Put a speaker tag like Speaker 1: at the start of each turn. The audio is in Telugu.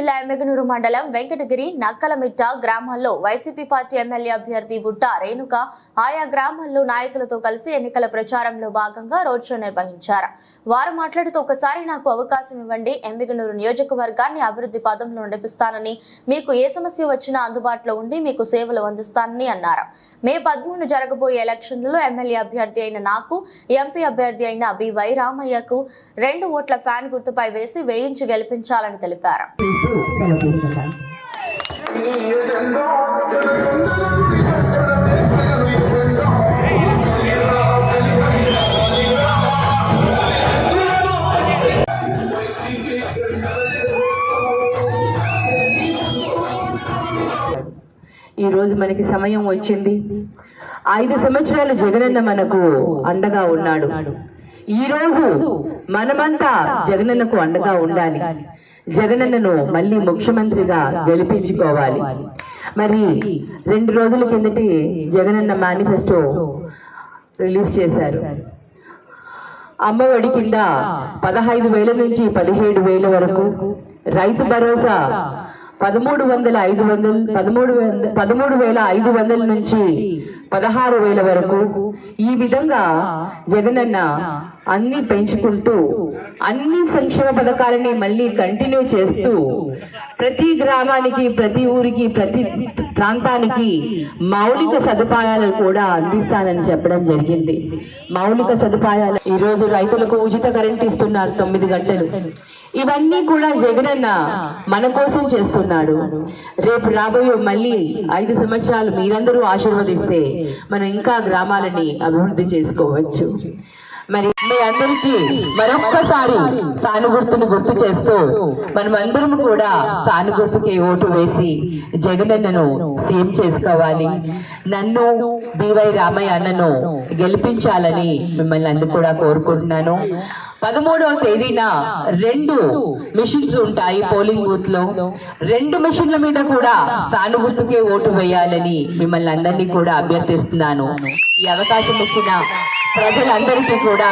Speaker 1: జిల్లా ఎమ్మిగనూరు మండలం వెంకటగిరి నక్కలమిట్ట గ్రామాల్లో వైసీపీ పార్టీ ఎమ్మెల్యే అభ్యర్థి బుట్ట రేణుక ఆయా గ్రామాల్లో నాయకులతో కలిసి ఎన్నికల ప్రచారంలో భాగంగా రోడ్ షో నిర్వహించారు. వారు మాట్లాడుతూ ఒకసారి నాకు అవకాశం ఇవ్వండి, ఎమ్మిగనూరు నియోజకవర్గాన్ని అభివృద్ధి పదంలో నడిపిస్తానని, మీకు ఏ సమస్య వచ్చినా అందుబాటులో ఉండి మీకు సేవలు అందిస్తానని అన్నారు. మే 13 జరగబోయే ఎలక్షన్లలో ఎమ్మెల్యే అభ్యర్థి అయిన నాకు, ఎంపీ అభ్యర్థి అయిన బి.వై. రామయ్యకు 2 ఓట్ల ఫ్యాన్ గుర్తుపై వేసి వేయించి గెలిపించాలని తెలిపారు.
Speaker 2: ఈ రోజు మనకి సమయం వచ్చింది. 5 సంవత్సరాలు జగనన్న మనకు అండగా ఉన్నాడు. ఈ రోజు మనమంతా జగనన్నకు అండగా ఉండాలి. జగనన్నను మళ్ళీ ముఖ్యమంత్రిగా గెలిపించుకోవాలి. మరి 2 రోజుల కిందటి జగనన్న మేనిఫెస్టో రిలీజ్ చేశారు. అమ్మఒడి కింద 15,000 నుంచి 17,000 వరకు, రైతు భరోసా 13,500 నుంచి 16,000 వరకు. ఈ విధంగా జగనన్న అన్ని పెంచుకుంటూ అన్ని సంక్షేమ పథకాలని మళ్ళీ కంటిన్యూ చేస్తూ ప్రతి గ్రామానికి, ప్రతి ఊరికి, ప్రతి ప్రాంతానికి మౌలిక సదుపాయాలు కూడా అందిస్తానని చెప్పడం జరిగింది. మౌలిక సదుపాయాలు ఈరోజు రైతులకు ఉచిత కరెంట్ ఇస్తున్నారు 9 గంటలు. ఇవన్నీ కూడా జగనన్న మన కోసం చేస్తున్నాడు. రేపు రాబోయే మళ్ళీ 5 సంవత్సరాలు మీరందరూ ఆశీర్వదిస్తే మనం ఇంకా గ్రామాలని అభివృద్ధి చేసుకోవచ్చు. మరి మీ అందరికీ మరొక్కసారి ఫ్యాన్ గుర్తును గుర్తు చేస్తూ మనమందరం కూడా ఫ్యాన్ గుర్తుకి ఓటు వేసి జగనన్నను సీఎం చేసుకోవాలి. నన్ను బి.వై. రామయ్య అన్నను గెలిపించాలని మిమ్మల్ని అందరూ కూడా కోరుకుంటున్నాను. 13వ తేదీన 2 మిషన్స్ ఉంటాయి పోలింగ్ బూత్ లో. 2 మిషన్ల మీద కూడా ఫ్యాన్ గుర్తుకే ఓటు వేయాలని మిమ్మల్ని అందరినీ కూడా అభ్యర్థిస్తున్నాను. ఈ అవకాశం ఇచ్చిన ప్రజలందరికీ కూడా